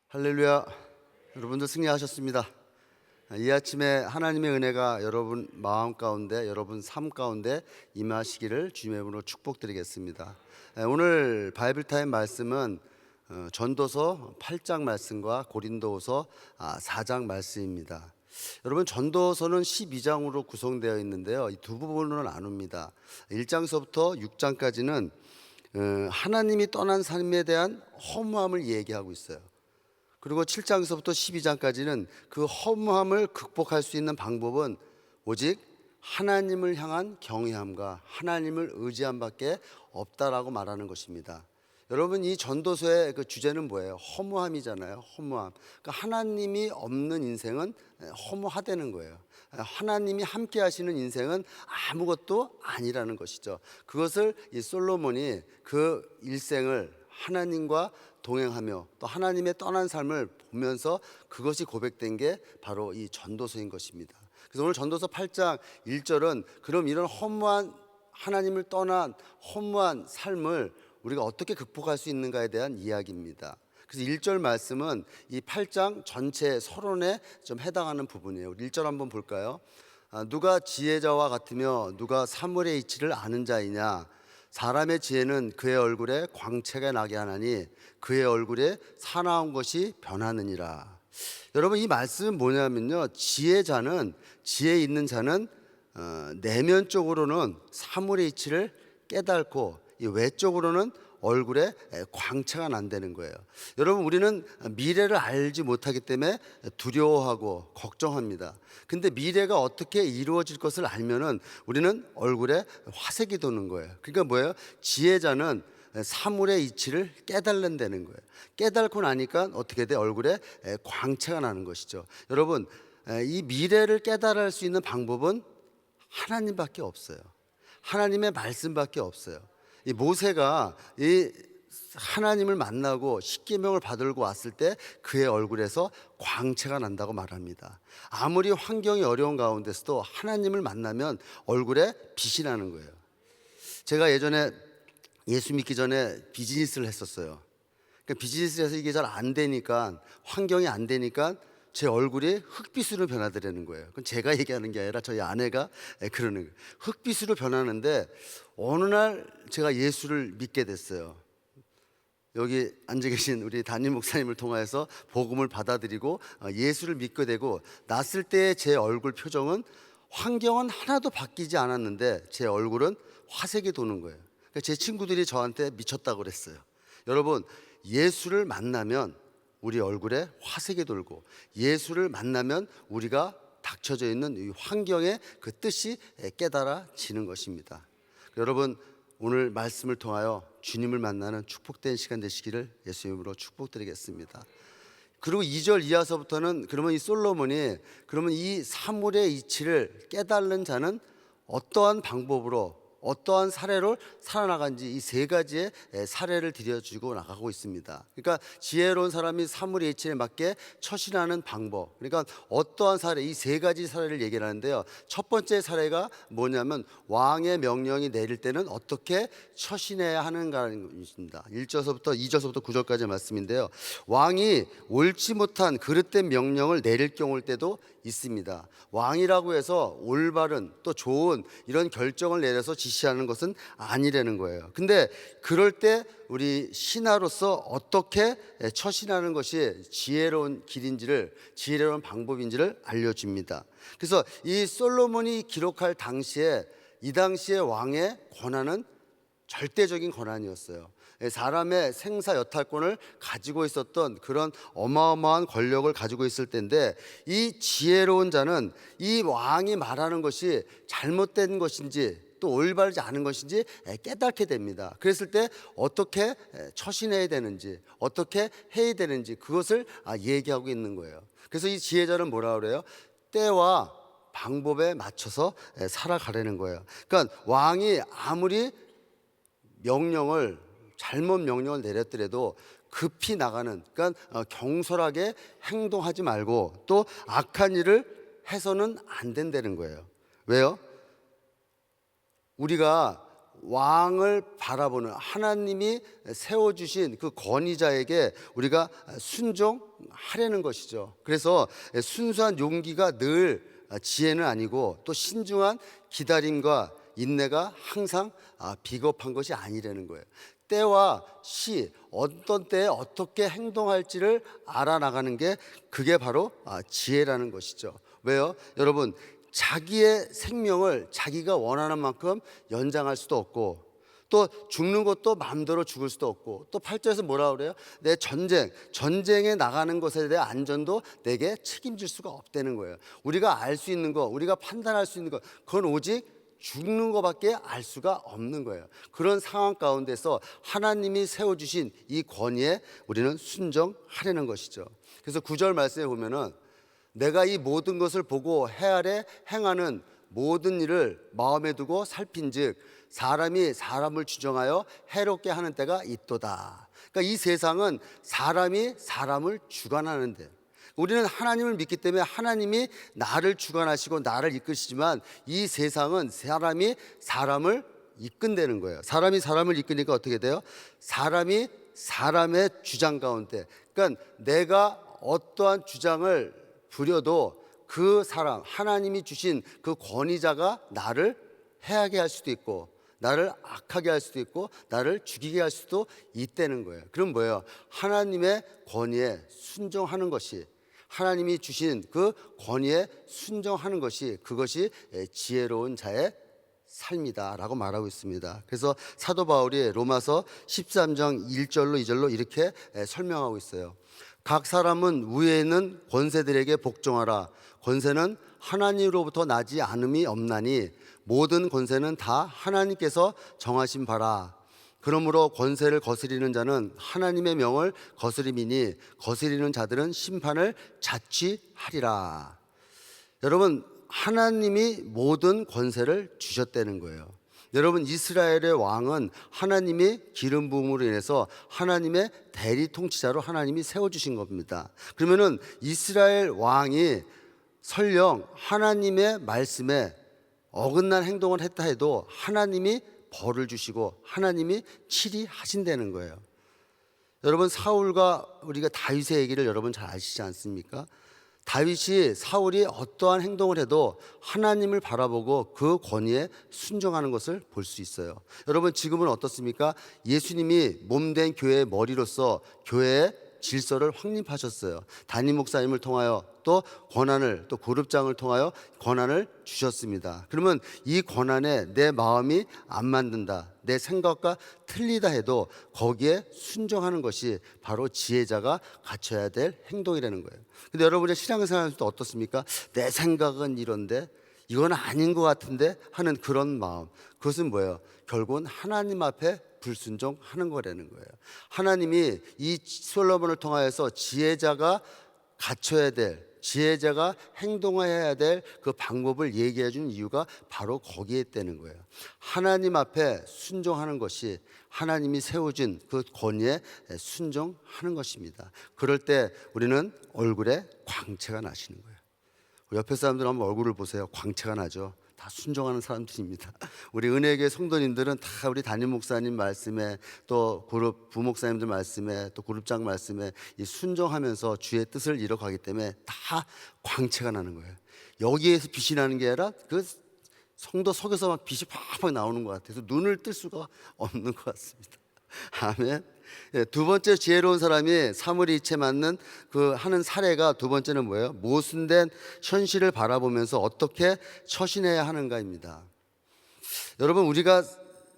할렐루야. 여러분들 승리하셨습니다. 이 아침에 하나님의 은혜가 여러분 마음 가운데, 여러분 삶 가운데 임하시기를 주님의 이름으로 축복드리겠습니다. 오늘 바이블 타임 말씀은 전도서 8장 말씀과 고린도후서 4장 말씀입니다. 여러분, 전도서는 12장으로 구성되어 있는데요, 이 두 부분으로 나눕니다. 1장서부터 6장까지는 하나님이 떠난 삶에 대한 허무함을 얘기하고 있어요. 그리고 7장서부터 12장까지는 그 허무함을 극복할 수 있는 방법은 오직 하나님을 향한 경외함과 하나님을 의지함밖에 없다라고 말하는 것입니다. 여러분, 이 전도서의 그 주제는 뭐예요? 허무함이잖아요. 허무함. 그러니까 하나님이 없는 인생은 허무하다는 거예요. 하나님이 함께 하시는 인생은 아무것도 아니라는 것이죠. 그것을 이 솔로몬이 그 일생을 하나님과 동행하며 또 하나님의 떠난 삶을 보면서 그것이 고백된 게 바로 이 전도서인 것입니다. 그래서 오늘 전도서 8장 1절은 그럼 이런 허무한, 하나님을 떠난 허무한 삶을 우리가 어떻게 극복할 수 있는가에 대한 이야기입니다. 그래서 1절 말씀은 이 8장 전체 서론에 좀 해당하는 부분이에요. 1절 한번 볼까요? 누가 지혜자와 같으며 누가 사물의 이치를 아는 자이냐? 사람의 지혜는 그의 얼굴에 광채가 나게 하나니 그의 얼굴에 사나운 것이 변하느니라. 여러분, 이 말씀은 뭐냐면요, 지혜 있는 자는 내면적으로는 사물의 이치를 깨닫고 이 외적으로는 얼굴에 광채가 난다는 거예요. 여러분, 우리는 미래를 알지 못하기 때문에 두려워하고 걱정합니다. 근데 미래가 어떻게 이루어질 것을 알면은 우리는 얼굴에 화색이 도는 거예요. 그러니까 뭐예요? 지혜자는 사물의 이치를 깨달는다는 거예요. 깨닫고 나니까 어떻게 돼? 얼굴에 광채가 나는 것이죠. 여러분, 이 미래를 깨달을 수 있는 방법은 하나님밖에 없어요. 하나님의 말씀밖에 없어요. 이 모세가 이 하나님을 만나고 십계명을 받들고 왔을 때 그의 얼굴에서 광채가 난다고 말합니다. 아무리 환경이 어려운 가운데서도 하나님을 만나면 얼굴에 빛이 나는 거예요. 제가 예전에 예수 믿기 전에 비즈니스를 했었어요. 그러니까 비즈니스에서 이게 잘 안 되니까, 환경이 안 되니까 제 얼굴이 흑빛으로 변하더라는 거예요. 그건 제가 얘기하는 게 아니라 저희 아내가 그러는 거예요. 흑빛으로 변하는데 어느 날 제가 예수를 믿게 됐어요. 여기 앉아 계신 우리 담임 목사님을 통해서 복음을 받아들이고 예수를 믿게 되고 났을 때의 제 얼굴 표정은, 환경은 하나도 바뀌지 않았는데 제 얼굴은 화색이 도는 거예요. 그러니까 제 친구들이 저한테 미쳤다고 그랬어요. 여러분, 예수를 만나면 우리 얼굴에 화색이 돌고 예수를 만나면 우리가 닥쳐져 있는 이 환경의 그 뜻이 깨달아지는 것입니다. 여러분, 오늘 말씀을 통하여 주님을 만나는 축복된 시간 되시기를 예수 이름으로 축복드리겠습니다. 그리고 2절 이하서부터는 그러면 이 솔로몬이 그러면 이 사물의 이치를 깨달는 자는 어떠한 방법으로, 어떠한 사례로 살아나간지 이 세 가지의 사례를 들여주고 나가고 있습니다. 그러니까 지혜로운 사람이 사물의 이치에 맞게 처신하는 방법, 그러니까 어떠한 사례, 이 세 가지 사례를 얘기를 하는데요. 첫 번째 사례가 뭐냐면 왕의 명령이 내릴 때는 어떻게 처신해야 하는가는 것입니다. 1절서부터 2절서부터 9절까지 말씀인데요, 왕이 옳지 못한 그릇된 명령을 내릴 경우일 때도 있습니다. 왕이라고 해서 올바른 또 좋은 이런 결정을 내려서 지시하는 것은 아니라는 거예요. 근데 그럴 때 우리 신하로서 어떻게 처신하는 것이 지혜로운 길인지를, 지혜로운 방법인지를 알려줍니다. 그래서 이 솔로몬이 기록할 당시에, 이 당시의 왕의 권한은 절대적인 권한이었어요. 사람의 생사 여탈권을 가지고 있었던 그런 어마어마한 권력을 가지고 있을 때인데, 이 지혜로운 자는 이 왕이 말하는 것이 잘못된 것인지 또 올바르지 않은 것인지 깨닫게 됩니다. 그랬을 때 어떻게 처신해야 되는지, 어떻게 해야 되는지 그것을 얘기하고 있는 거예요. 그래서 이 지혜자는 뭐라 그래요? 때와 방법에 맞춰서 살아가려는 거예요. 그러니까 왕이 아무리 잘못 명령을 내렸더라도 급히 나가는, 그러니까 경솔하게 행동하지 말고 또 악한 일을 해서는 안 된다는 거예요. 왜요? 우리가 왕을 바라보는 하나님이 세워주신 그 권위자에게 우리가 순종하려는 것이죠. 그래서 순수한 용기가 늘 지혜는 아니고 또 신중한 기다림과 인내가 항상 비겁한 것이 아니라는 거예요. 때와 시, 어떤 때에 어떻게 행동할지를 알아나가는 게 그게 바로 지혜라는 것이죠. 왜요? 여러분, 자기의 생명을 자기가 원하는 만큼 연장할 수도 없고 또 죽는 것도 마음대로 죽을 수도 없고 또 8절에서 뭐라 그래요? 내 전쟁에 나가는 것에 대한 안전도 내게 책임질 수가 없다는 거예요. 우리가 알 수 있는 거, 우리가 판단할 수 있는 거, 그건 오직 죽는 것밖에 알 수가 없는 거예요. 그런 상황 가운데서 하나님이 세워주신 이 권위에 우리는 순종하려는 것이죠. 그래서 9절 말씀에 보면은 내가 이 모든 것을 보고 해 아래 행하는 모든 일을 마음에 두고 살핀즉 사람이 사람을 주정하여 해롭게 하는 때가 있도다. 그러니까 이 세상은 사람이 사람을 주관하는데 우리는 하나님을 믿기 때문에 하나님이 나를 주관하시고 나를 이끄시지만 이 세상은 사람이 사람을 이끈다는 거예요. 사람이 사람을 이끄니까 어떻게 돼요? 사람이 사람의 주장 가운데, 그러니까 내가 어떠한 주장을 부려도 그 사람, 하나님이 주신 그 권위자가 나를 해하게 할 수도 있고 나를 악하게 할 수도 있고 나를 죽이게 할 수도 있다는 거예요. 그럼 뭐예요? 하나님의 권위에 순종하는 것이, 하나님이 주신 그 권위에 순종하는 것이, 그것이 지혜로운 자의 삶이다라고 말하고 있습니다. 그래서 사도 바울이 로마서 13장 1절로 2절로 이렇게 설명하고 있어요. 각 사람은 위에 있는 권세들에게 복종하라. 권세는 하나님으로부터 나지 않음이 없나니 모든 권세는 다 하나님께서 정하신 바라. 그러므로 권세를 거스리는 자는 하나님의 명을 거스림이니 거스리는 자들은 심판을 자취하리라. 여러분, 하나님이 모든 권세를 주셨다는 거예요. 여러분, 이스라엘의 왕은 하나님이 기름 부음으로 인해서 하나님의 대리 통치자로 하나님이 세워주신 겁니다. 그러면은 이스라엘 왕이 설령 하나님의 말씀에 어긋난 행동을 했다 해도 하나님이 벌을 주시고 하나님이 치리하신다는 거예요. 여러분, 사울과 우리가 다윗의 얘기를 여러분 잘 아시지 않습니까? 다윗이 사울이 어떠한 행동을 해도 하나님을 바라보고 그 권위에 순종하는 것을 볼 수 있어요. 여러분, 지금은 어떻습니까? 예수님이 몸된 교회의 머리로서 교회의 질서를 확립하셨어요. 담임 목사님을 통하여 또 권한을, 또 그룹장을 통하여 권한을 주셨습니다. 그러면 이 권한에 내 마음이 안 맞는다, 내 생각과 틀리다 해도 거기에 순종하는 것이 바로 지혜자가 갖춰야 될 행동이라는 거예요. 근데 여러분의 신앙생활에서도 어떻습니까? 내 생각은 이런데 이건 아닌 것 같은데 하는 그런 마음, 그것은 뭐예요? 결국은 하나님 앞에 불순종하는 거라는 거예요. 하나님이 이 솔로몬을 통하여서 지혜자가 갖춰야 될, 지혜자가 행동해야 될 그 방법을 얘기해 준 이유가 바로 거기에 있다는 거예요. 하나님 앞에 순종하는 것이 하나님이 세워준 그 권위에 순종하는 것입니다. 그럴 때 우리는 얼굴에 광채가 나시는 거예요. 옆에 사람들 한번 얼굴을 보세요. 광채가 나죠. 다 순종하는 사람들입니다. 우리 은혜교회 성도님들은 다 우리 담임 목사님 말씀에 또 그룹 부목사님들 말씀에 또 그룹장 말씀에 이 순종하면서 주의 뜻을 이뤄가기 때문에 다 광채가 나는 거예요. 여기에서 빛이 나는 게 아니라 그 성도 속에서 막 빛이 팍팍 나오는 것 같아서 눈을 뜰 수가 없는 것 같습니다. 아멘. 두 번째 지혜로운 사람이 사물이 이체 맞는 그 하는 사례가, 두 번째는 뭐예요? 모순된 현실을 바라보면서 어떻게 처신해야 하는가입니다. 여러분, 우리가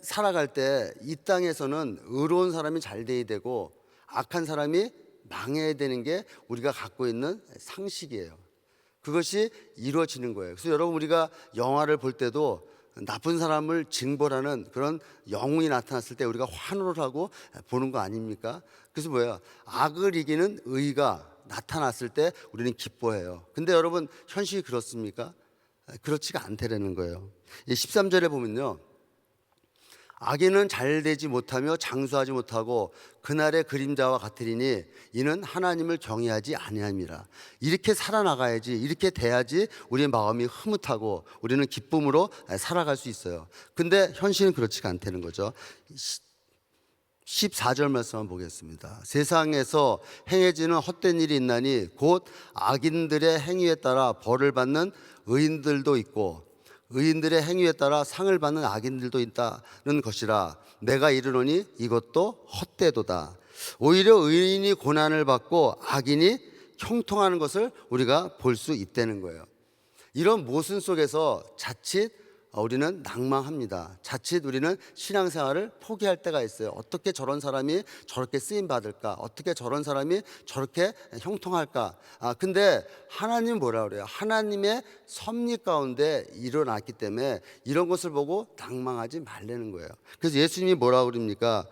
살아갈 때 이 땅에서는 의로운 사람이 잘 돼야 되고 악한 사람이 망해야 되는 게 우리가 갖고 있는 상식이에요. 그것이 이루어지는 거예요. 그래서 여러분, 우리가 영화를 볼 때도 나쁜 사람을 징벌하는 그런 영웅이 나타났을 때 우리가 환호를 하고 보는 거 아닙니까? 그래서 뭐예요? 악을 이기는 의가 나타났을 때 우리는 기뻐해요. 근데 여러분, 현실이 그렇습니까? 그렇지가 않다라는 거예요. 13절에 보면요, 악인은 잘 되지 못하며 장수하지 못하고 그날의 그림자와 같으리니 이는 하나님을 경외하지 아니함이라. 이렇게 살아나가야지, 이렇게 돼야지 우리의 마음이 흐뭇하고 우리는 기쁨으로 살아갈 수 있어요. 근데 현실은 그렇지가 않다는 거죠. 14절 말씀 한번 보겠습니다. 세상에서 행해지는 헛된 일이 있나니 곧 악인들의 행위에 따라 벌을 받는 의인들도 있고 의인들의 행위에 따라 상을 받는 악인들도 있다는 것이라. 내가 이르노니 이것도 헛되도다. 오히려 의인이 고난을 받고 악인이 형통하는 것을 우리가 볼 수 있다는 거예요. 이런 모순 속에서 자칫 우리는 낭망합니다. 자칫 우리는 신앙생활을 포기할 때가 있어요. 어떻게 저런 사람이 저렇게 쓰임 받을까? 어떻게 저런 사람이 저렇게 형통할까? 근데 하나님 뭐라 그래요? 하나님의 섭리 가운데 일어났기 때문에 이런 것을 보고 낭망하지 말라는 거예요. 그래서 예수님이 뭐라 그럽니까?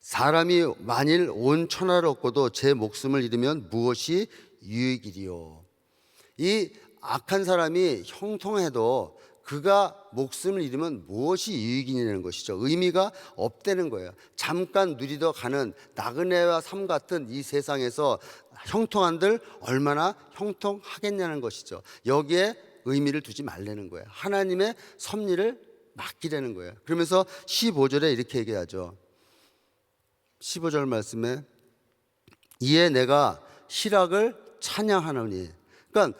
사람이 만일 온 천하를 얻고도 제 목숨을 잃으면 무엇이 유익이리요? 이 악한 사람이 형통해도 그가 목숨을 잃으면 무엇이 유익이냐는 것이죠. 의미가 없다는 거예요. 잠깐 누리다 가는 나그네와 삶 같은 이 세상에서 형통한들 얼마나 형통하겠냐는 것이죠. 여기에 의미를 두지 말라는 거예요. 하나님의 섭리를 맡기라는 거예요. 그러면서 15절에 이렇게 얘기하죠. 15절 말씀에 이에 내가 희락을 찬양하노니, 그러니까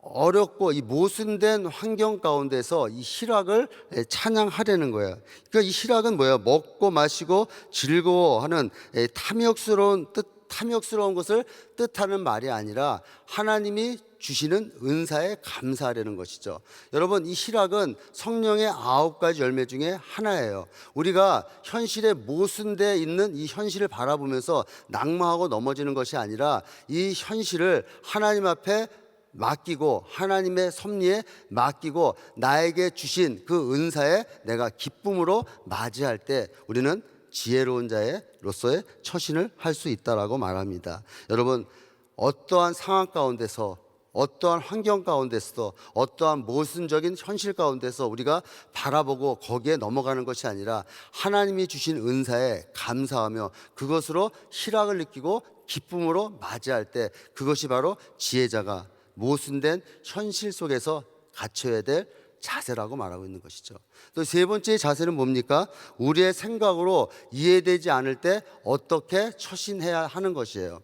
어렵고 이 모순된 환경 가운데서 이 희락을 찬양하려는 거예요. 그러니까 이 희락은 뭐예요? 먹고 마시고 즐거워하는 탐욕스러운 것을 뜻하는 말이 아니라 하나님이 주시는 은사에 감사하려는 것이죠. 여러분, 이 희락은 성령의 9가지 열매 중에 하나예요. 우리가 현실에 모순되어 있는 이 현실을 바라보면서 낭망하고 넘어지는 것이 아니라 이 현실을 하나님 앞에 맡기고 하나님의 섭리에 맡기고 나에게 주신 그 은사에 내가 기쁨으로 맞이할 때 우리는 지혜로운 자로서의 처신을 할 수 있다라고 말합니다. 여러분, 어떠한 상황 가운데서, 어떠한 환경 가운데서, 어떠한 모순적인 현실 가운데서 우리가 바라보고 거기에 넘어가는 것이 아니라 하나님이 주신 은사에 감사하며 그것으로 희락을 느끼고 기쁨으로 맞이할 때 그것이 바로 지혜자가 모순된 현실 속에서 갖춰야 될 자세라고 말하고 있는 것이죠. 또 세 번째 자세는 뭡니까? 우리의 생각으로 이해되지 않을 때 어떻게 처신해야 하는 것이에요.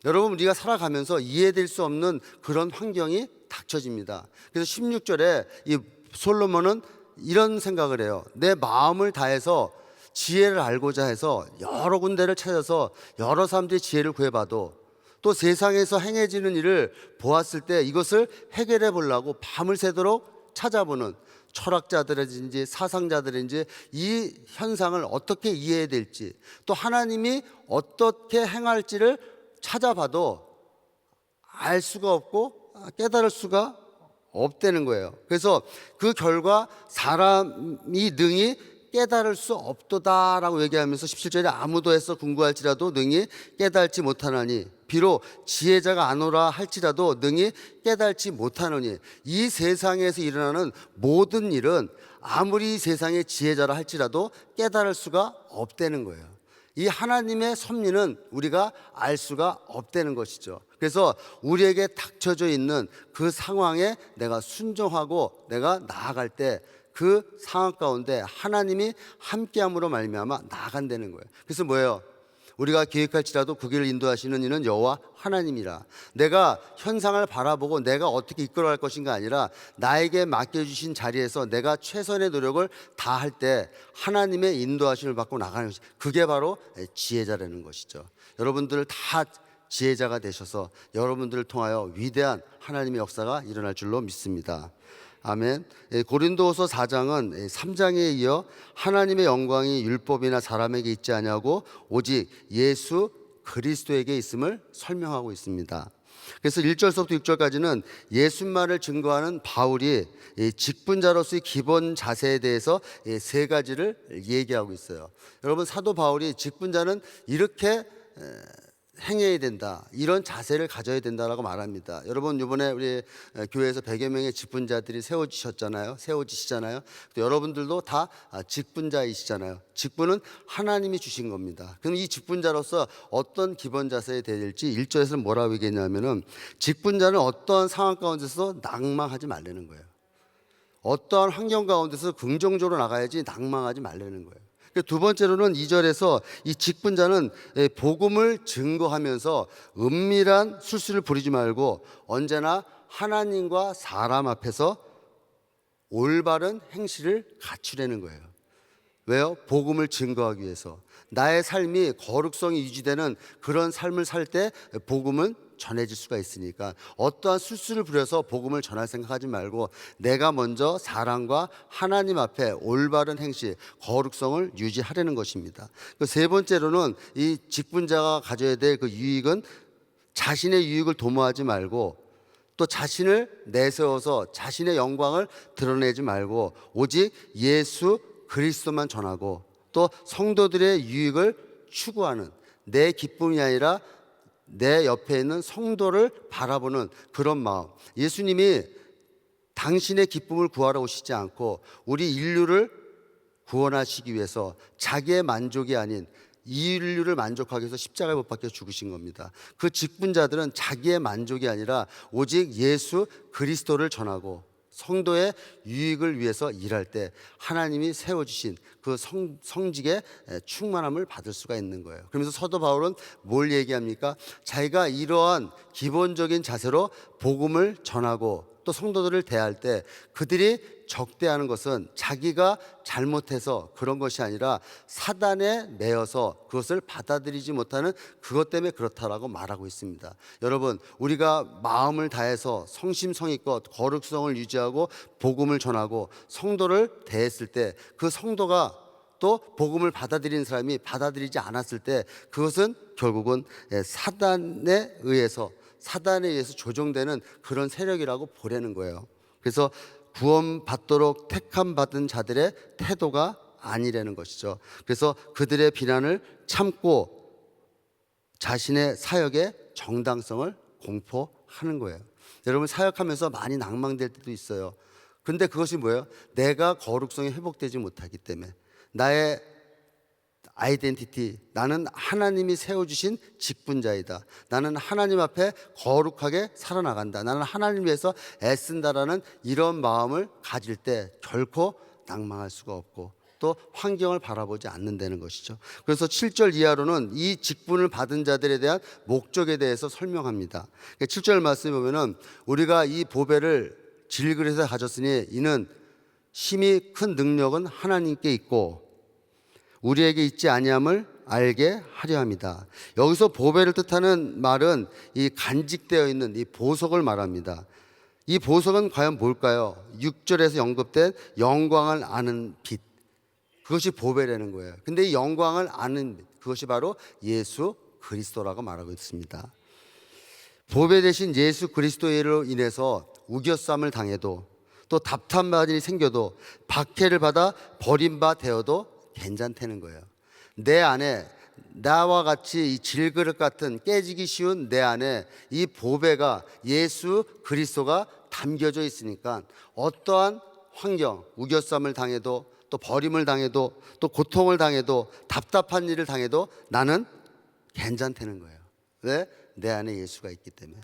여러분, 우리가 살아가면서 이해될 수 없는 그런 환경이 닥쳐집니다. 그래서 16절에 이 솔로몬은 이런 생각을 해요. 내 마음을 다해서 지혜를 알고자 해서 여러 군데를 찾아서 여러 사람들의 지혜를 구해봐도 또 세상에서 행해지는 일을 보았을 때 이것을 해결해 보려고 밤을 새도록 찾아보는 철학자들인지 사상자들인지 이 현상을 어떻게 이해해야 될지, 또 하나님이 어떻게 행할지를 찾아봐도 알 수가 없고 깨달을 수가 없다는 거예요. 그래서 그 결과 사람이 능히 깨달을 수 없도다라고 얘기하면서 17절에 아무도 해서 궁구할지라도 능히 깨달지 못하나니 비록 지혜자가 안오라 할지라도 능히 깨달지 못하노니. 이 세상에서 일어나는 모든 일은 아무리 세상의 지혜자라 할지라도 깨달을 수가 없다는 거예요. 이 하나님의 섭리는 우리가 알 수가 없다는 것이죠. 그래서 우리에게 닥쳐져 있는 그 상황에 내가 순종하고 내가 나아갈 때 그 상황 가운데 하나님이 함께함으로 말미암아 나아간다는 거예요. 그래서 뭐예요? 우리가 계획할지라도 그 길을 인도하시는 이는 여호와 하나님이라. 내가 현상을 바라보고 내가 어떻게 이끌어갈 것인가 아니라 나에게 맡겨주신 자리에서 내가 최선의 노력을 다할 때 하나님의 인도하심을 받고 나가는 것이, 그게 바로 지혜자라는 것이죠. 여러분들 다 지혜자가 되셔서 여러분들을 통하여 위대한 하나님의 역사가 일어날 줄로 믿습니다. 아멘. 고린도후서 4장은 3장에 이어 하나님의 영광이 율법이나 사람에게 있지 아니하고 오직 예수 그리스도에게 있음을 설명하고 있습니다. 그래서 1절서부터 6절까지는 예수만을 증거하는 바울이 직분자로서의 기본 자세에 대해서 세 가지를 얘기하고 있어요. 여러분, 사도 바울이 직분자는 이렇게 행해야 된다. 이런 자세를 가져야 된다라고 말합니다. 여러분 이번에 우리 교회에서 100여 명의 직분자들이 세워지시잖아요. 여러분들도 다 직분자이시잖아요. 직분은 하나님이 주신 겁니다. 그럼 이 직분자로서 어떤 기본 자세에 될지 1절에서는 뭐라고 얘기했냐면은 직분자는 어떠한 상황 가운데서 낭망하지 말라는 거예요. 어떠한 환경 가운데서 긍정적으로 나가야지 낭망하지 말라는 거예요. 두 번째로는 2절에서 이 직분자는 복음을 증거하면서 은밀한 술수를 부리지 말고 언제나 하나님과 사람 앞에서 올바른 행실을 갖추려는 거예요. 왜요? 복음을 증거하기 위해서. 나의 삶이 거룩성이 유지되는 그런 삶을 살 때 복음은 전해질 수가 있으니까 어떠한 술수를 부려서 복음을 전할 생각하지 말고 내가 먼저 사랑과 하나님 앞에 올바른 행실, 거룩성을 유지하려는 것입니다. 세 번째로는 이 직분자가 가져야 될 그 유익은 자신의 유익을 도모하지 말고 또 자신을 내세워서 자신의 영광을 드러내지 말고 오직 예수 그리스도만 전하고 또 성도들의 유익을 추구하는 내 기쁨이 아니라 내 옆에 있는 성도를 바라보는 그런 마음. 예수님이 당신의 기쁨을 구하러 오시지 않고 우리 인류를 구원하시기 위해서 자기의 만족이 아닌 이 인류를 만족하기 위해서 십자가에 못 박혀 죽으신 겁니다. 그 직분자들은 자기의 만족이 아니라 오직 예수 그리스도를 전하고 성도의 유익을 위해서 일할 때 하나님이 세워주신 그 성직의 충만함을 받을 수가 있는 거예요. 그러면서 사도 바울은 뭘 얘기합니까? 자기가 이러한 기본적인 자세로 복음을 전하고 또 성도들을 대할 때 그들이 적대하는 것은 자기가 잘못해서 그런 것이 아니라 사단에 매여서 그것을 받아들이지 못하는 그것 때문에 그렇다라고 말하고 있습니다. 여러분, 우리가 마음을 다해서 성심성의껏 거룩성을 유지하고 복음을 전하고 성도를 대했을 때 그 성도가 또 복음을 받아들이는 사람이 받아들이지 않았을 때 그것은 결국은 사단에 의해서 조종되는 그런 세력이라고 보라는 거예요. 그래서 구원받도록 택함받은 자들의 태도가 아니라는 것이죠. 그래서 그들의 비난을 참고 자신의 사역의 정당성을 공포하는 거예요. 여러분 사역하면서 많이 낭망될 때도 있어요. 근데 그것이 뭐예요? 내가 거룩성이 회복되지 못하기 때문에 나의 아이덴티티, 나는 하나님이 세워주신 직분자이다. 나는 하나님 앞에 거룩하게 살아나간다. 나는 하나님 위해서 애쓴다라는 이런 마음을 가질 때 결코 낭망할 수가 없고 또 환경을 바라보지 않는다는 것이죠. 그래서 7절 이하로는 이 직분을 받은 자들에 대한 목적에 대해서 설명합니다. 7절 말씀에 보면은 우리가 이 보배를 질그릇에 가졌으니 이는 심히 큰 능력은 하나님께 있고 우리에게 있지 아니함을 알게 하려 합니다. 여기서 보배를 뜻하는 말은 이 간직되어 있는 이 보석을 말합니다. 이 보석은 과연 뭘까요? 6절에서 언급된 영광을 아는 빛, 그것이 보배라는 거예요. 근데 이 영광을 아는 빛, 그것이 바로 예수 그리스도라고 말하고 있습니다. 보배 대신 예수 그리스도로 인해서 우겨쌈을 당해도 또 답답한 일이 생겨도 박해를 받아 버림바 되어도 괜찮다는 거예요. 내 안에 나와 같이 이 질그릇 같은 깨지기 쉬운 내 안에 이 보배가 예수 그리스도가 담겨져 있으니까 어떠한 환경, 우겨쌈을 당해도 또 버림을 당해도 또 고통을 당해도 답답한 일을 당해도 나는 괜찮다는 거예요. 왜? 내 안에 예수가 있기 때문에.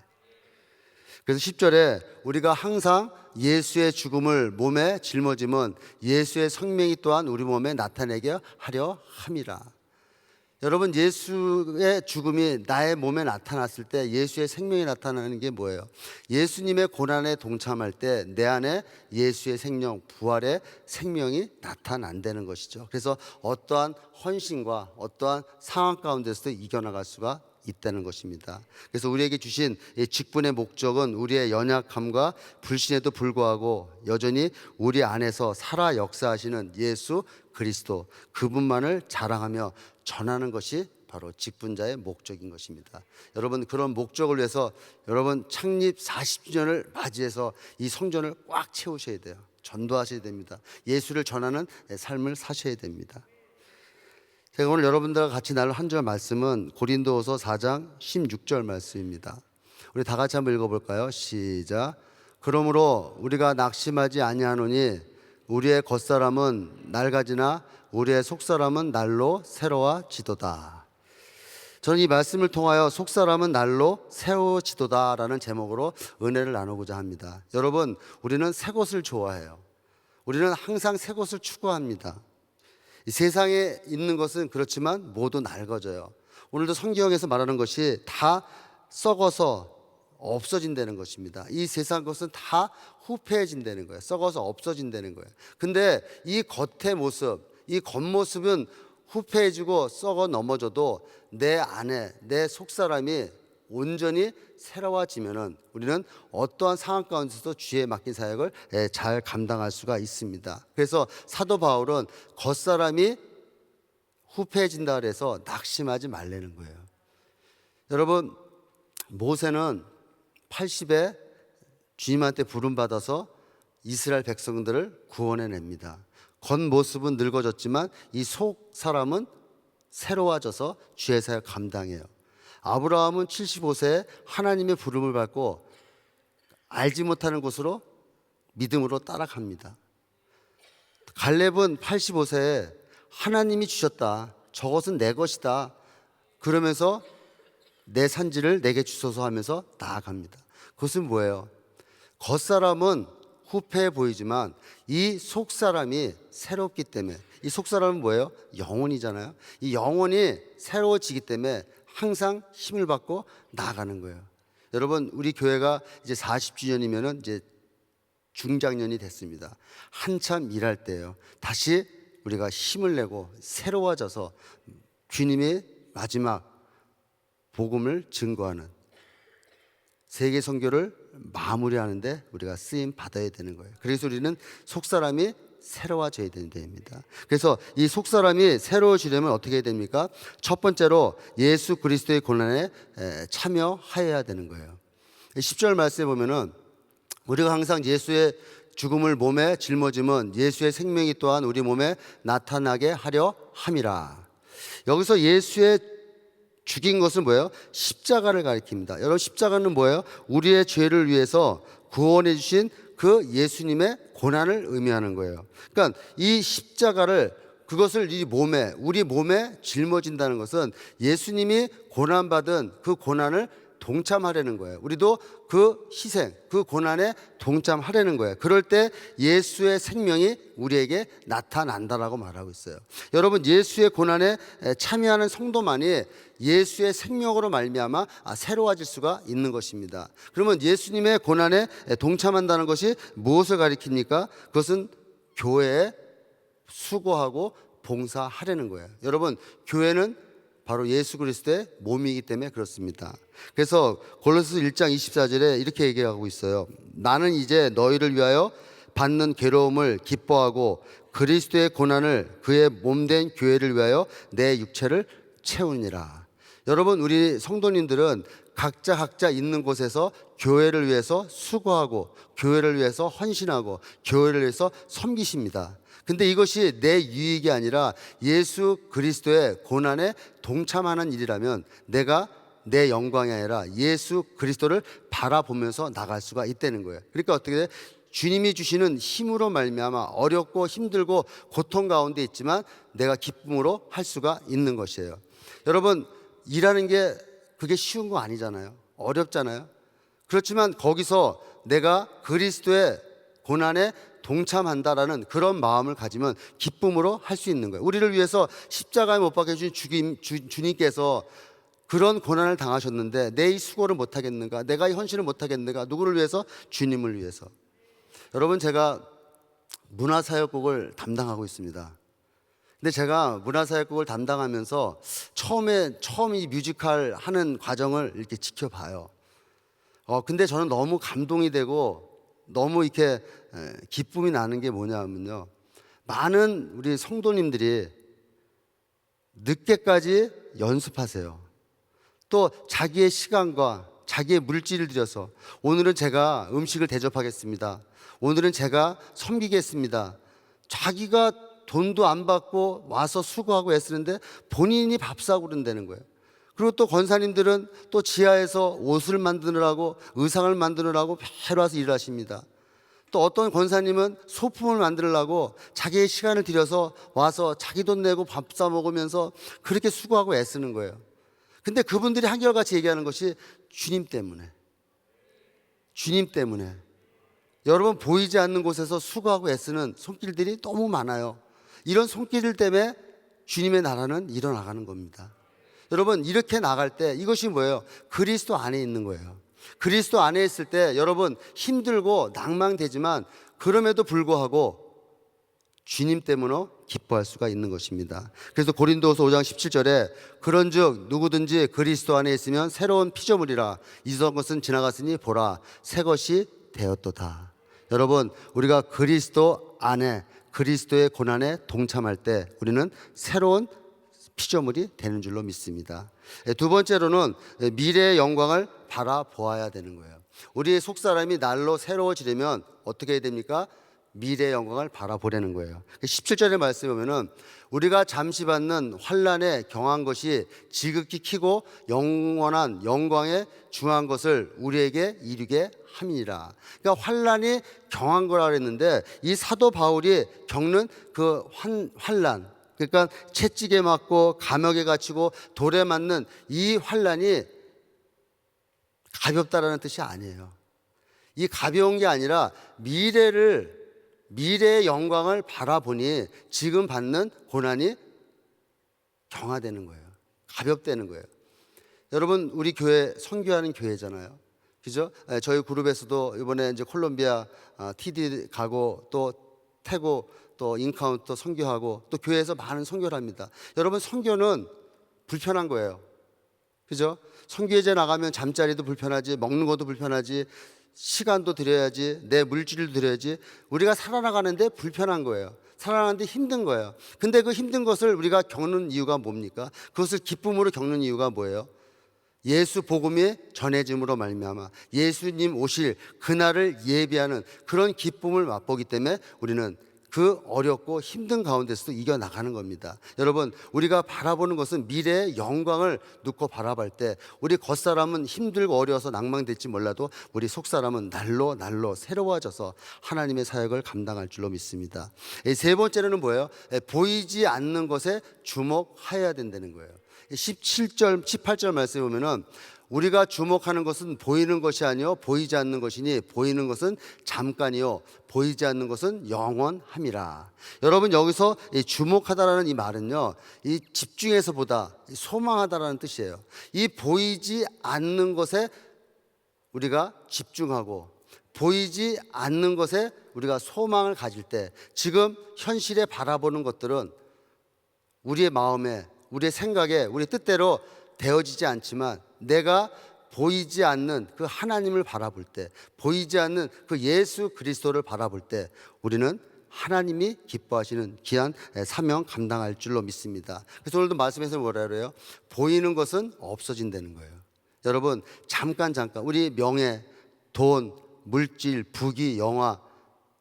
그래서 10절에 우리가 항상 예수의 죽음을 몸에 짊어지면 예수의 생명이 또한 우리 몸에 나타내게 하려 함이라. 여러분, 예수의 죽음이 나의 몸에 나타났을 때 예수의 생명이 나타나는 게 뭐예요? 예수님의 고난에 동참할 때 내 안에 예수의 생명, 부활의 생명이 나타난다는 것이죠. 그래서 어떠한 헌신과 어떠한 상황 가운데서도 이겨나갈 수가 있다는 것입니다. 그래서 우리에게 주신 직분의 목적은 우리의 연약함과 불신에도 불구하고 여전히 우리 안에서 살아 역사하시는 예수 그리스도, 그분만을 자랑하며 전하는 것이 바로 직분자의 목적인 것입니다. 여러분, 그런 목적을 위해서 여러분 창립 40주년을 맞이해서 이 성전을 꽉 채우셔야 돼요. 전도하셔야 됩니다. 예수를 전하는 삶을 사셔야 됩니다. 제가 오늘 여러분들과 같이 나눌 한 절 말씀은 고린도후서 4장 16절 말씀입니다. 우리 다 같이 한번 읽어볼까요? 시작. 그러므로 우리가 낙심하지 아니하노니 우리의 겉사람은 낡아지나 우리의 속사람은 날로 새로워지도다. 저는 이 말씀을 통하여 속사람은 날로 새로워지도다라는 제목으로 은혜를 나누고자 합니다. 여러분, 우리는 새 것을 좋아해요. 우리는 항상 새 것을 추구합니다. 이 세상에 있는 것은 그렇지만 모두 낡아져요. 오늘도 성경에서 말하는 것이 다 썩어서 없어진다는 것입니다. 이 세상 것은 다 후패해진다는 거예요. 썩어서 없어진다는 거예요. 근데 이 겉의 모습, 이 겉모습은 후패해지고 썩어 넘어져도 내 안에, 내 속사람이 온전히 새로워지면은 우리는 어떠한 상황 가운데서도 주에 맡긴 사역을 잘 감당할 수가 있습니다. 그래서 사도 바울은 겉사람이 후패해진다 그래서 낙심하지 말라는 거예요. 여러분, 모세는 80에 주님한테 부름받아서 이스라엘 백성들을 구원해냅니다. 겉모습은 늙어졌지만 이 속 사람은 새로워져서 주의 사역 감당해요. 아브라함은 75세에 하나님의 부름을 받고 알지 못하는 곳으로 믿음으로 따라갑니다. 갈렙은 85세에 하나님이 주셨다, 저것은 내 것이다, 그러면서 내 산지를 내게 주소서 하면서 나아갑니다. 그것은 뭐예요? 겉사람은 후패해 보이지만 이 속사람이 새롭기 때문에, 이 속사람은 뭐예요? 영혼이잖아요. 이 영혼이 새로워지기 때문에 항상 힘을 받고 나아가는 거예요. 여러분, 우리 교회가 이제 40주년이면은 이제 중장년이 됐습니다. 한참 일할 때예요. 다시 우리가 힘을 내고 새로워져서 주님의 마지막 복음을 증거하는 세계 선교를 마무리하는데 우리가 쓰임 받아야 되는 거예요. 그래서 우리는 속사람이 새로워져야 되는 데입니다. 그래서 이 속사람이 새로워지려면 어떻게 해야 됩니까? 첫 번째로 예수 그리스도의 고난에 참여하여야 되는 거예요. 10절 말씀에 보면은 우리가 항상 예수의 죽음을 몸에 짊어지면 예수의 생명이 또한 우리 몸에 나타나게 하려 함이라. 여기서 예수의 죽인 것은 뭐예요? 십자가를 가리킵니다. 여러분, 십자가는 뭐예요? 우리의 죄를 위해서 구원해 주신 그 예수님의 고난을 의미하는 거예요. 그러니까 이 십자가를, 그것을 우리 몸에 짊어진다는 것은 예수님이 고난받은 그 고난을 동참하려는 거예요. 우리도 그 희생, 그 고난에 동참하려는 거예요. 그럴 때 예수의 생명이 우리에게 나타난다라고 말하고 있어요. 여러분, 예수의 고난에 참여하는 성도만이 예수의 생명으로 말미암아 새로워질 수가 있는 것입니다. 그러면 예수님의 고난에 동참한다는 것이 무엇을 가리킵니까? 그것은 교회에 수고하고 봉사하려는 거예요. 여러분, 교회는 바로 예수 그리스도의 몸이기 때문에 그렇습니다. 그래서 골로새서 1장 24절에 이렇게 얘기하고 있어요. 나는 이제 너희를 위하여 받는 괴로움을 기뻐하고 그리스도의 고난을 그의 몸된 교회를 위하여 내 육체를 채우니라. 여러분, 우리 성도님들은 각자 있는 곳에서 교회를 위해서 수고하고 교회를 위해서 헌신하고 교회를 위해서 섬기십니다. 근데 이것이 내 유익이 아니라 예수 그리스도의 고난에 동참하는 일이라면 내가 내 영광이 아니라 예수 그리스도를 바라보면서 나갈 수가 있다는 거예요. 그러니까 어떻게 돼? 주님이 주시는 힘으로 말미암아 어렵고 힘들고 고통 가운데 있지만 내가 기쁨으로 할 수가 있는 것이에요. 여러분, 일하는 게 그게 쉬운 거 아니잖아요. 어렵잖아요. 그렇지만 거기서 내가 그리스도의 고난에 동참한다라는 그런 마음을 가지면 기쁨으로 할 수 있는 거예요. 우리를 위해서 십자가에 못 박혀 주신 주님께서 그런 고난을 당하셨는데 내 이 수고를 못 하겠는가? 내가 이 헌신을 못 하겠는가? 누구를 위해서? 주님을 위해서. 여러분, 제가 문화사역국을 담당하고 있습니다. 근데 제가 문화사역국을 담당하면서 처음 이 뮤지컬 하는 과정을 이렇게 지켜봐요. 근데 저는 너무 감동이 되고 너무 이렇게 기쁨이 나는 게 뭐냐면요, 많은 우리 성도님들이 늦게까지 연습하세요. 또 자기의 시간과 자기의 물질을 들여서 오늘은 제가 음식을 대접하겠습니다, 오늘은 제가 섬기겠습니다. 자기가 돈도 안 받고 와서 수고하고 애쓰는데 본인이 밥 사고 그런다는 거예요. 그리고 또 권사님들은 또 지하에서 옷을 만드느라고 의상을 만드느라고 매일 와서 일하십니다. 또 어떤 권사님은 소품을 만들려고 자기의 시간을 들여서 와서 자기 돈 내고 밥 사 먹으면서 그렇게 수고하고 애쓰는 거예요. 근데 그분들이 한결같이 얘기하는 것이 주님 때문에, 주님 때문에. 여러분, 보이지 않는 곳에서 수고하고 애쓰는 손길들이 너무 많아요. 이런 손길 때문에 주님의 나라는 일어나가는 겁니다. 여러분, 이렇게 나갈 때 이것이 뭐예요? 그리스도 안에 있는 거예요. 그리스도 안에 있을 때 여러분 힘들고 낭망되지만 그럼에도 불구하고 주님 때문에 기뻐할 수가 있는 것입니다. 그래서 고린도후서 5장 17절에 그런즉 누구든지 그리스도 안에 있으면 새로운 피조물이라 이전 것은 지나갔으니 보라 새 것이 되었도다. 여러분, 우리가 그리스도 안에 그리스도의 고난에 동참할 때 우리는 새로운 피조물이 되는 줄로 믿습니다. 두 번째로는 미래의 영광을 바라보아야 되는 거예요. 우리의 속사람이 날로 새로워지려면 어떻게 해야 됩니까? 미래의 영광을 바라보려는 거예요. 17절의 말씀에 보면은 우리가 잠시 받는 환난에 경한 것이 지극히 크고 영원한 영광에 중한 것을 우리에게 이루게 함이니라. 그러니까 환난이 경한 거라 그랬는데 이 사도 바울이 겪는 그 환난, 그러니까 채찍에 맞고 감옥에 갇히고 돌에 맞는 이 환난이 가볍다라는 뜻이 아니에요. 이 가벼운 게 아니라 미래의 영광을 바라보니 지금 받는 고난이 경화되는 거예요. 가볍다는 거예요. 여러분, 우리 교회 선교하는 교회잖아요. 그죠? 저희 그룹에서도 이번에 이제 콜롬비아 TD 가고 또 태고 또 인카운터 선교하고 또 교회에서 많은 선교를 합니다. 여러분, 선교는 불편한 거예요. 그죠? 선교제 나가면 잠자리도 불편하지, 먹는 것도 불편하지, 시간도 들여야지, 내 물질도 들여야지. 우리가 살아나가는데 불편한 거예요. 살아나는데 힘든 거예요. 근데 그 힘든 것을 우리가 겪는 이유가 뭡니까? 그것을 기쁨으로 겪는 이유가 뭐예요? 예수 복음이 전해짐으로 말미암아 예수님 오실 그날을 예비하는 그런 기쁨을 맛보기 때문에 우리는 그 어렵고 힘든 가운데서도 이겨나가는 겁니다. 여러분, 우리가 바라보는 것은 미래의 영광을 놓고 바라볼 때 우리 겉사람은 힘들고 어려워서 낭망될지 몰라도 우리 속사람은 날로 새로워져서 하나님의 사역을 감당할 줄로 믿습니다. 세 번째로는 뭐예요? 보이지 않는 것에 주목해야 된다는 거예요. 17절, 18절 말씀에 보면은 우리가 주목하는 것은 보이는 것이 아니요 보이지 않는 것이니 보이는 것은 잠깐이요 보이지 않는 것은 영원함이라. 여러분, 여기서 이 주목하다라는 이 말은요, 이 집중해서보다 소망하다라는 뜻이에요. 이 보이지 않는 것에 우리가 집중하고 보이지 않는 것에 우리가 소망을 가질 때 지금 현실에 바라보는 것들은 우리의 마음에, 우리의 생각에, 우리 뜻대로 되어지지 않지만 내가 보이지 않는 그 하나님을 바라볼 때, 보이지 않는 그 예수 그리스도를 바라볼 때 우리는 하나님이 기뻐하시는 귀한 사명 감당할 줄로 믿습니다. 그래서 오늘도 말씀에서 뭐라 그래요? 보이는 것은 없어진다는 거예요. 여러분, 잠깐 우리 명예, 돈, 물질, 부귀, 영화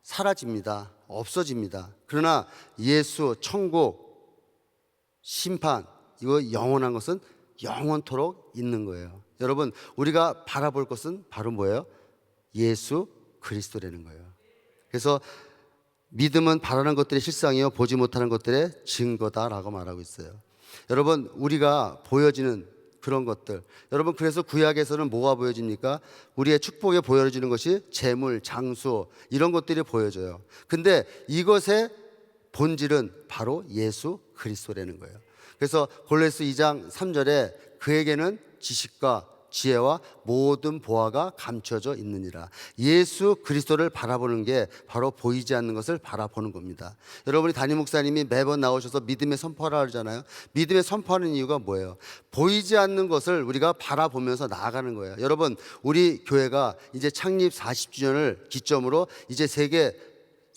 사라집니다. 없어집니다. 그러나 예수, 천국, 심판, 이거 영원한 것은 영원토록 있는 거예요. 여러분, 우리가 바라볼 것은 바로 뭐예요? 예수 그리스도라는 거예요. 그래서 믿음은 바라는 것들의 실상이요 보지 못하는 것들의 증거다라고 말하고 있어요. 여러분, 우리가 보여지는 그런 것들, 여러분, 그래서 구약에서는 뭐가 보여집니까? 우리의 축복에 보여지는 것이 재물, 장수, 이런 것들이 보여져요. 근데 이것의 본질은 바로 예수 그리스도라는 거예요. 그래서 골로새 2장 3절에 그에게는 지식과 지혜와 모든 보화가 감춰져 있느니라. 예수 그리스도를 바라보는 게 바로 보이지 않는 것을 바라보는 겁니다. 여러분이 담임 목사님이 매번 나오셔서 믿음의 선포하라 그러잖아요. 믿음의 선포하는 이유가 뭐예요? 보이지 않는 것을 우리가 바라보면서 나아가는 거예요. 여러분, 우리 교회가 이제 창립 40주년을 기점으로 이제 세계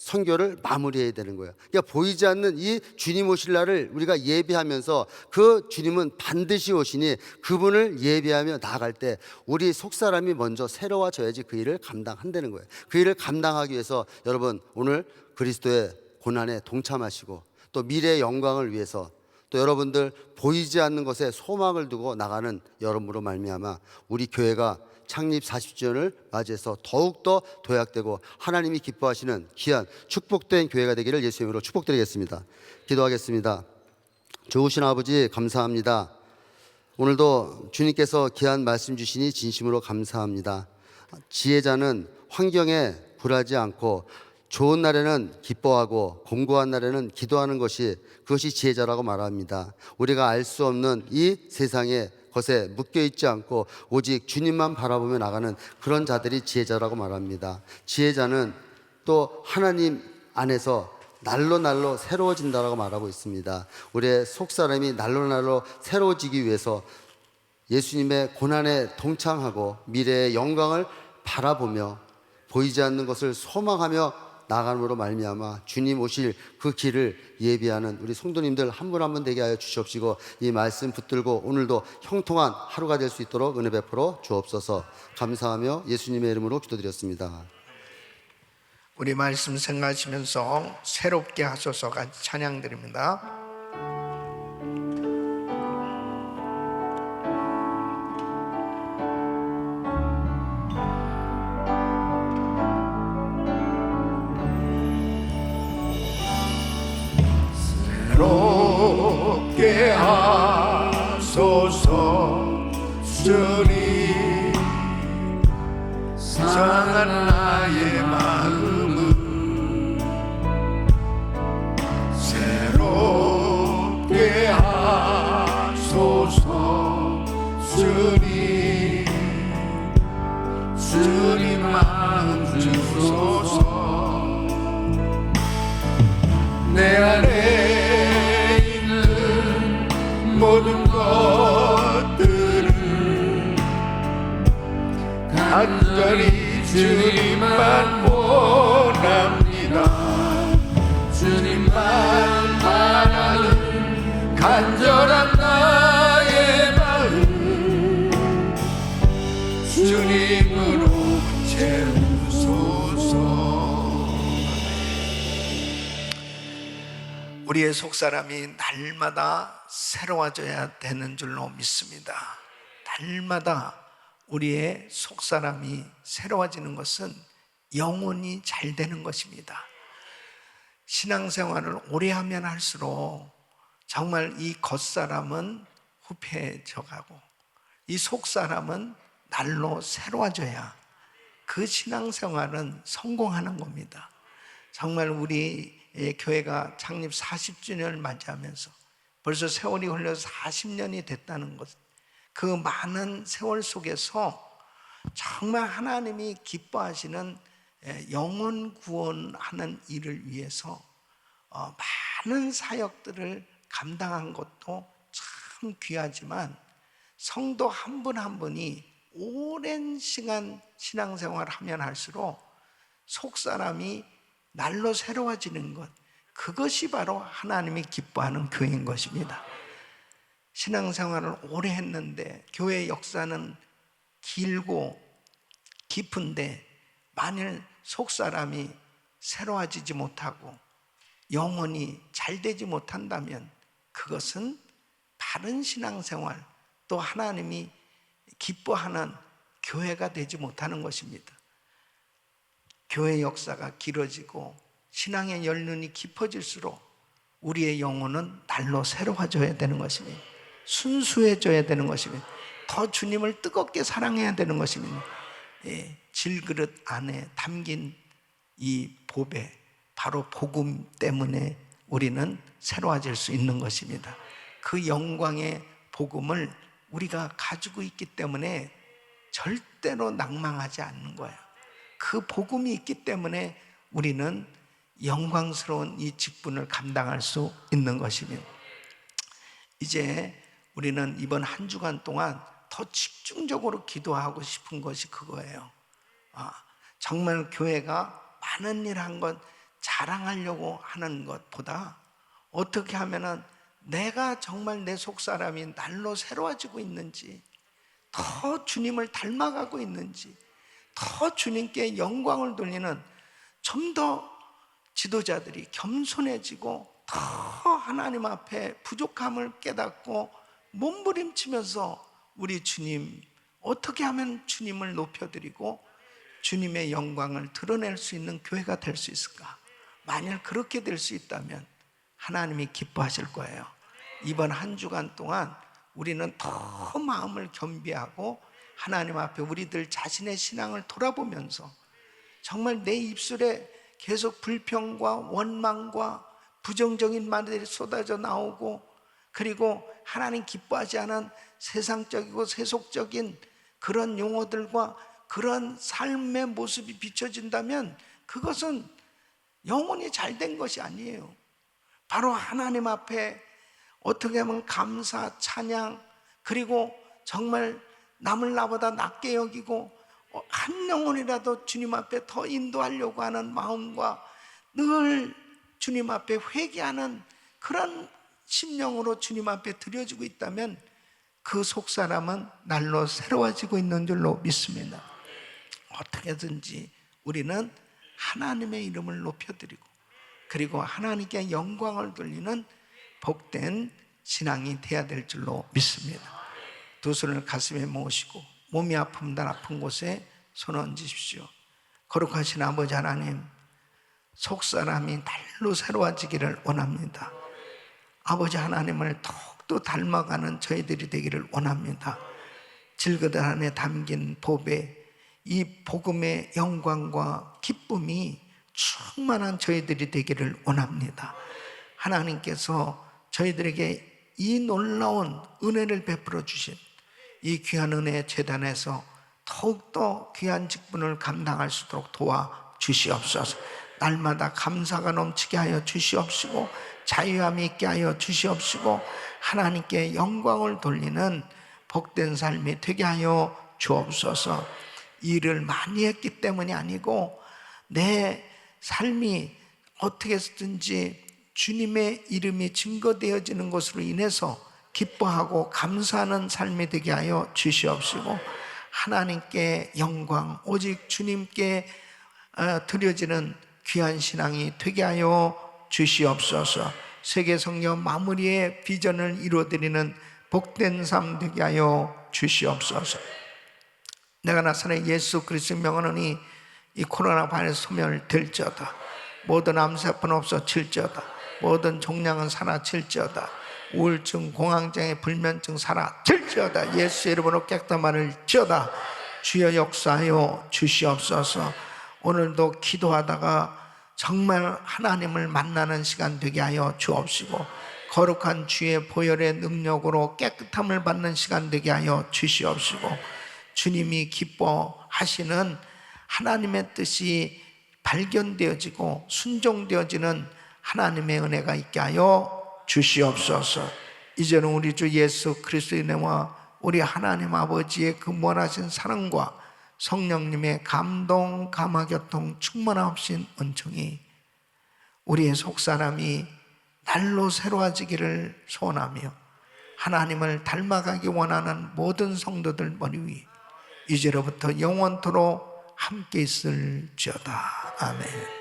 선교를 마무리해야 되는 거예요. 그러니까 보이지 않는 이 주님 오실 날을 우리가 예비하면서 그 주님은 반드시 오시니 그분을 예비하며 나아갈 때 우리 속사람이 먼저 새로워져야지 그 일을 감당한다는 거예요. 그 일을 감당하기 위해서 여러분, 오늘 그리스도의 고난에 동참하시고 또 미래의 영광을 위해서 또 여러분들 보이지 않는 것에 소망을 두고 나가는 여러분으로 말미암아 우리 교회가 창립 40주년을 맞이해서 더욱더 도약되고 하나님이 기뻐하시는 귀한 축복된 교회가 되기를 예수의 이름으로 축복드리겠습니다. 기도하겠습니다. 좋으신 아버지 감사합니다. 오늘도 주님께서 귀한 말씀 주시니 진심으로 감사합니다. 지혜자는 환경에 굴하지 않고 좋은 날에는 기뻐하고 공고한 날에는 기도하는 그것이 지혜자라고 말합니다. 우리가 알 수 없는 이 세상의 것에 묶여있지 않고 오직 주님만 바라보며 나가는 그런 자들이 지혜자라고 말합니다. 지혜자는 또 하나님 안에서 날로 새로워진다라고 말하고 있습니다. 우리의 속사람이 날로 새로워지기 위해서 예수님의 고난에 동참하고 미래의 영광을 바라보며 보이지 않는 것을 소망하며 나감으로 말미암아 주님 오실 그 길을 예비하는 우리 성도님들 한 분 한 분 되게 하여 주시옵시고 이 말씀 붙들고 오늘도 형통한 하루가 될 수 있도록 은혜 베풀어 주옵소서. 감사하며 예수님의 이름으로 기도드렸습니다. 우리 말씀 생각하시면서 새롭게 하소서 같이 찬양드립니다. 새롭게 하소서 주님 상한 나의 마음을 새롭게 하소서 주님 마음 주소서 내 안에 있는 모든 것들을 간절히 주님만 원합니다. 주님만 바라는 간절한 나의 마음 주님으로 채우소서. 우리의 속사람이 날마다 새로워져야 되는 줄로 믿습니다. 날마다 우리의 속사람이 새로워지는 것은 영혼이 잘 되는 것입니다. 신앙생활을 오래 하면 할수록 정말 이 겉사람은 후패해져 가고 이 속사람은 날로 새로워져야 그 신앙생활은 성공하는 겁니다. 정말 우리 교회가 창립 40주년을 맞이하면서 벌써 세월이 흘려서 40년이 됐다는 것, 그 많은 세월 속에서 정말 하나님이 기뻐하시는 영혼 구원하는 일을 위해서 많은 사역들을 감당한 것도 참 귀하지만 성도 한 분 한 분이 오랜 시간 신앙생활을 하면 할수록 속사람이 날로 새로워지는 것, 그것이 바로 하나님이 기뻐하는 교회인 것입니다. 신앙생활을 오래 했는데 교회 역사는 길고 깊은데 만일 속사람이 새로워지지 못하고 영혼이 잘 되지 못한다면 그것은 바른 신앙생활, 또 하나님이 기뻐하는 교회가 되지 못하는 것입니다. 교회 역사가 길어지고 신앙의 연륜이 깊어질수록 우리의 영혼은 날로 새로워져야 되는 것입니다. 순수해져야 되는 것입니다. 더 주님을 뜨겁게 사랑해야 되는 것입니다. 질그릇 안에 담긴 이 보배, 바로 복음 때문에 우리는 새로워질 수 있는 것입니다. 그 영광의 복음을 우리가 가지고 있기 때문에 절대로 낭망하지 않는 거예요. 그 복음이 있기 때문에 우리는 영광스러운 이 직분을 감당할 수 있는 것입니다. 이제 우리는 이번 한 주간 동안 더 집중적으로 기도하고 싶은 것이 그거예요. 정말 교회가 많은 일 한 것 자랑하려고 하는 것보다 어떻게 하면은 내가 정말 내 속사람이 날로 새로워지고 있는지, 더 주님을 닮아가고 있는지, 더 주님께 영광을 돌리는 좀 더 지도자들이 겸손해지고 더 하나님 앞에 부족함을 깨닫고 몸부림치면서 우리 주님, 어떻게 하면 주님을 높여드리고 주님의 영광을 드러낼 수 있는 교회가 될 수 있을까? 만일 그렇게 될 수 있다면 하나님이 기뻐하실 거예요. 이번 한 주간 동안 우리는 더 마음을 겸비하고 하나님 앞에 우리들 자신의 신앙을 돌아보면서 정말 내 입술에 계속 불평과 원망과 부정적인 말들이 쏟아져 나오고, 그리고 하나님 기뻐하지 않은 세상적이고 세속적인 그런 용어들과 그런 삶의 모습이 비춰진다면 그것은 영혼이 잘된 것이 아니에요. 바로 하나님 앞에 어떻게 하면 감사, 찬양, 그리고 정말 남을 나보다 낮게 여기고 한 영혼이라도 주님 앞에 더 인도하려고 하는 마음과 늘 주님 앞에 회개하는 그런 심령으로 주님 앞에 드려지고 있다면 그 속사람은 날로 새로워지고 있는 줄로 믿습니다. 어떻게든지 우리는 하나님의 이름을 높여드리고 그리고 하나님께 영광을 돌리는 복된 신앙이 되어야 될 줄로 믿습니다. 두 손을 가슴에 모으시고 몸이 아프면 아픈 곳에 손 얹으십시오. 거룩하신 아버지 하나님, 속사람이 날로 새로워지기를 원합니다. 아버지 하나님을 더욱더 닮아가는 저희들이 되기를 원합니다. 질그릇 안에 담긴 법에 이 복음의 영광과 기쁨이 충만한 저희들이 되기를 원합니다. 하나님께서 저희들에게 이 놀라운 은혜를 베풀어 주신 이 귀한 은혜 재단에서 더욱더 귀한 직분을 감당할 수 있도록 도와주시옵소서. 날마다 감사가 넘치게 하여 주시옵시고 자유함이 있게 하여 주시옵시고 하나님께 영광을 돌리는 복된 삶이 되게 하여 주옵소서. 일을 많이 했기 때문이 아니고 내 삶이 어떻게 해서든지 주님의 이름이 증거되어지는 것으로 인해서 기뻐하고 감사하는 삶이 되게 하여 주시옵시고 하나님께 영광, 오직 주님께 드려지는 귀한 신앙이 되게 하여 주시옵소서. 세계 성령 마무리의 비전을 이루어드리는 복된 삶 되게 하여 주시옵소서. 내가 나사렛 예수 그리스도의 명하노니 이 코로나 바이러스 소멸 될지어다. 모든 암세포는 없어질지어다. 모든 종양은 사라질지어다. 우울증, 공황장애, 불면증 사라질지어다. 예수의 이름으로 깨끗한 말을 지어다. 주여 역사하여 주시옵소서. 오늘도 기도하다가 정말 하나님을 만나는 시간 되게 하여 주옵시고 거룩한 주의 보혈의 능력으로 깨끗함을 받는 시간 되게 하여 주시옵시고 주님이 기뻐하시는 하나님의 뜻이 발견되어지고 순종되어지는 하나님의 은혜가 있게 하여 주시옵소서. 이제는 우리 주 예수 그리스도의 은혜와 우리 하나님 아버지의 그 무한하신 사랑과 성령님의 감동, 감화교통, 충만하신 은총이 우리의 속사람이 날로 새로워지기를 소원하며 하나님을 닮아가기 원하는 모든 성도들 머리 위 이제로부터 영원토록 함께 있을지어다. 아멘.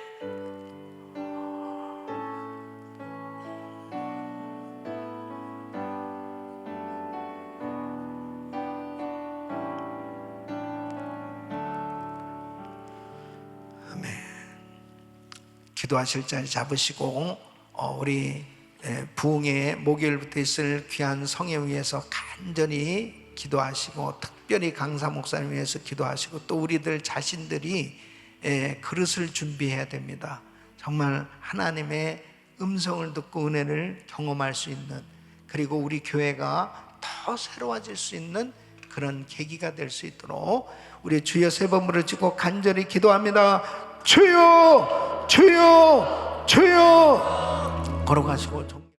기도하실 자리 잡으시고 우리 부흥회 목요일부터 있을 귀한 성회 위해서 간절히 기도하시고 특별히 강사 목사님 위해서 기도하시고 또 우리들 자신들이 그릇을 준비해야 됩니다. 정말 하나님의 음성을 듣고 은혜를 경험할 수 있는, 그리고 우리 교회가 더 새로워질 수 있는 그런 계기가 될 수 있도록 우리 주여 세 번 부르짖고 간절히 기도합니다. 주여 주여 주여. 걸어가시고